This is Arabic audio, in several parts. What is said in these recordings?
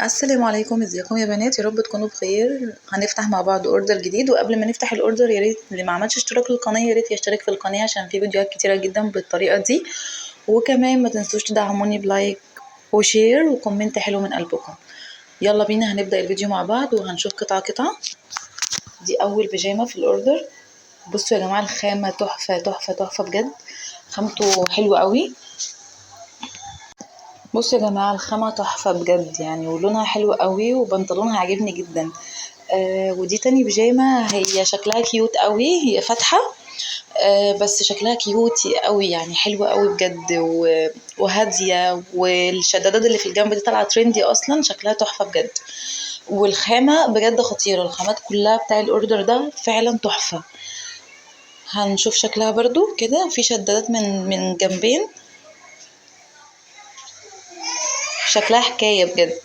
السلام عليكم، ازيكم يا بنات؟ يا رب تكونوا بخير. هنفتح مع بعض اوردر جديد، وقبل ما نفتح الاوردر يا ريت اللي ما عملش اشتراك للقناه يا ريت يشترك في القناه عشان في فيديوهات كتيره جدا بالطريقه دي. وكمان ما تنسوش تدعموني بلايك وشير وكومنت حلو من قلبكم. يلا بينا هنبدا الفيديو مع بعض وهنشوف قطعه قطعه. دي اول بيجامه في الاوردر. بصوا يا جماعه الخامه تحفه تحفه تحفه بجد، خامته حلوه قوي. بصوا يا جماعة الخامة تحفة بجد يعني، ولونها حلو قوي وبنطلونها عاجبني جدا. ودي تاني بيجامة، هي شكلها كيوت قوي، هي فاتحة. بس شكلها كيوتي قوي يعني، حلوة قوي بجد وهادية، والشدادات اللي في الجنب دي طالعة ترندي اصلا، شكلها تحفة بجد. والخامة بجد خطيرة، الخامات كلها بتاع الاوردر ده فعلا تحفة. هنشوف شكلها برضو كده، في شدادات من جنبين، شكلها حكاية بجد.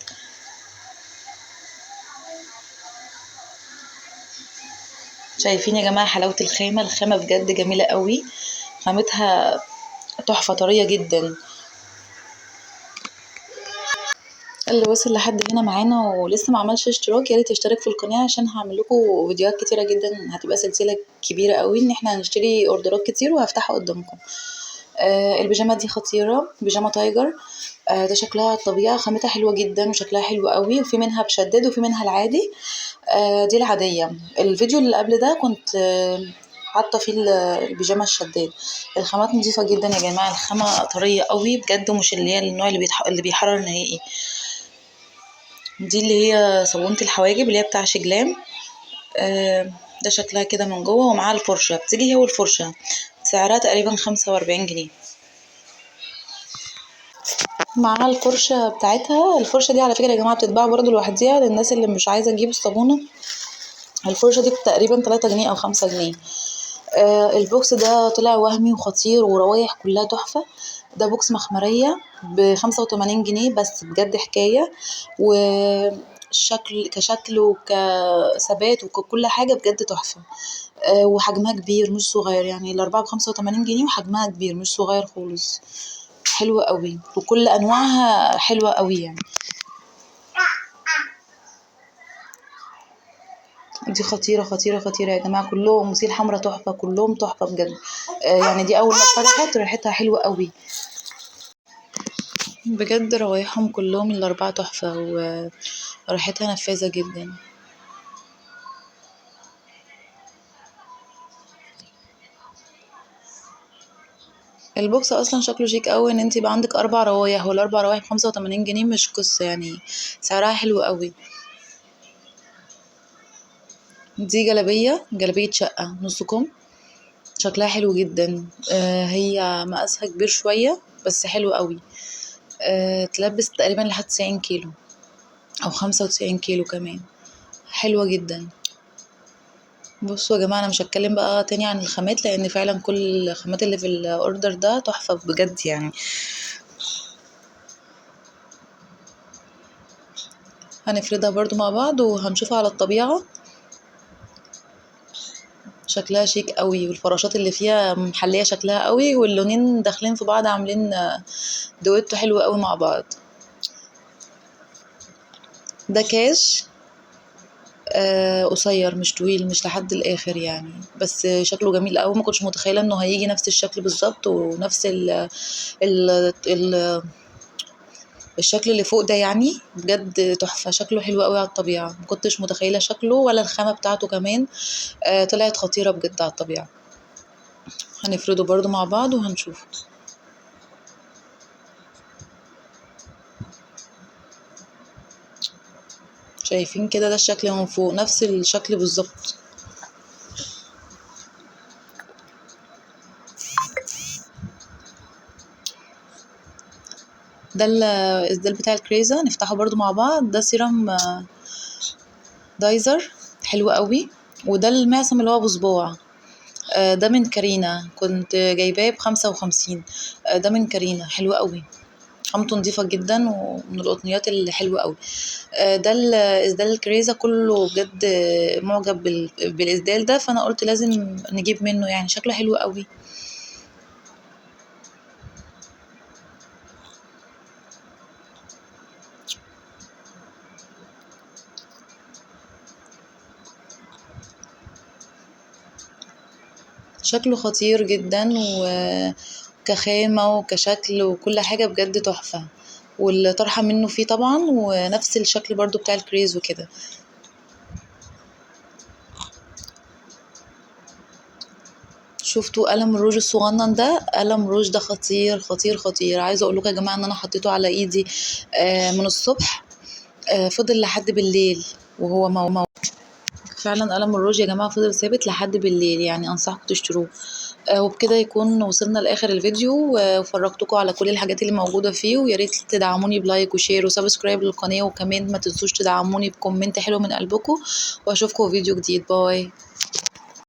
شايفين يا جماعة حلاوة الخامة؟ الخامة بجد جميلة قوي، خامتها تحفة طرية جدا. اللي وصل لحد هنا معانا ولسه ما عملش اشتراك يا ريت يشترك في القناة، عشان هعمل لكم فيديوهات كتيرة جدا، هتبقى سلسلة كبيرة قوي ان احنا هنشتري اوردرات كتير وهفتحها قدامكم. البيجامة دي خطيرة، بيجامة تايجر. ده شكلها على الطبيعة، خامتها حلوة جدا وشكلها حلو قوي، وفي منها بشدد وفي منها العادي. دي العادية. الفيديو اللي قبل ده كنت حاطة فيه البيجامة الشداد. الخامات نظيفة جدا يا جماعة، الخامة طرية قوي بجد، مش اللي هي النوع اللي بيحرر نهائي. دي اللي هي صابونة الحواجب اللي هي بتاع شجلام. ده شكلها كده من جوه، ومعاها الفرشة، بتيجي هي والفرشة. سعرها تقريبا 45 جنيه. معاها الفرشة بتاعتها. الفرشة دي على فكرة يا جماعة بتتباع برضو لوحديها للناس اللي مش عايزة تجيب الصابونة. الفرشة دي تقريبا 3 جنيه أو 5 جنيه. البوكس ده طلع وهمي وخطير، وروايح كلها تحفة. ده بوكس مخمرية ب85 جنيه، بس بجد حكاية. وشكل كشكل وكثبات وكل حاجة بجد تحفة. وحجمها كبير مش صغير يعني، الأربعة ب85 جنيه وحجمها كبير مش صغير خالص. حلوة قوي وكل أنواعها حلوة قوي يعني. دي خطيرة خطيرة خطيرة يا جماعة، كلهم وسيل حمرا تحفة، كلهم تحفة بجد. يعني دي أول ما اتفتحت ريحتها حلوة قوي بجد، روايحهم كلهم الأربعة تحفة وريحتها نفاذة جدا. البوكس اصلا شكله شيك قوي، ان انت يبقى عندك 4 روايح، والاربع روايح ب85 جنيه مش قصة يعني، سعرها حلو قوي. دي جلبية شقة نص كم، شكلها حلو جدا. هي مقاسها كبير شوية بس حلو قوي. تلبس تقريبا لحد 90 كيلو او 95 كيلو كمان، حلوة جدا. بصوا يا جماعة انا مش هتكلم بقى تاني عن الخامات، لان فعلا كل الخامات اللي في الاوردر ده تحفة بجد يعني. هنفردها برضو مع بعض وهنشوفها على الطبيعة. شكلها شيك قوي، والفراشات اللي فيها محلية شكلها قوي، واللونين داخلين في بعض عاملين دويتو حلو قوي مع بعض. ده كاش قصير مش طويل، مش لحد الاخر يعني، بس شكله جميل قوي. ما كنتش متخيله انه هيجي نفس الشكل بالظبط، ونفس ال الشكل اللي فوق ده يعني، بجد تحفه، شكله حلو قوي على الطبيعه. ما كنتش متخيله شكله ولا الخامه بتاعته كمان. طلعت خطيره بجد على الطبيعه. هنفرده برضو مع بعض وهنشوف. شايفين كده؟ ده الشكل من فوق نفس الشكل بالظبط. ده الاسدال بتاع الكريزة، نفتحه برضو مع بعض. ده سيرم دايزر حلو قوي. وده المعصم اللي هو بصباع. ده من كارينا، كنت جايباه ب55. ده من كارينا حلو قوي، خامته نضيفة جدا ومن القطنيات اللي حلوة قوي. ده الاسدال الكريزة كله بجد معجب بالاسدال ده، فانا قلت لازم نجيب منه يعني، شكله حلو قوي. شكله خطير جدا وكخامة وكشكل وكل حاجة بجد تحفة، والطرحة منه فيه طبعا ونفس الشكل برضو بتاع الكريز وكده. شفتوا قلم الروج الصغنن ده؟ قلم روج ده خطير خطير خطير. عايزه اقول لكم يا جماعه ان انا حطيته على ايدي من الصبح، فضل لحد بالليل وهو فعلا قلم الروج يا جماعه فضل ثابت لحد بالليل، يعني انصحكم تشتروه. وبكده يكون وصلنا لاخر الفيديو، وفرجتكم على كل الحاجات اللي موجوده فيه، ويا ريت تدعموني بلايك وشير وسبسكرايب للقناه، وكمان ما تنسوش تدعموني بكومنت حلو من قلبكم، واشوفكم في فيديو جديد. باي.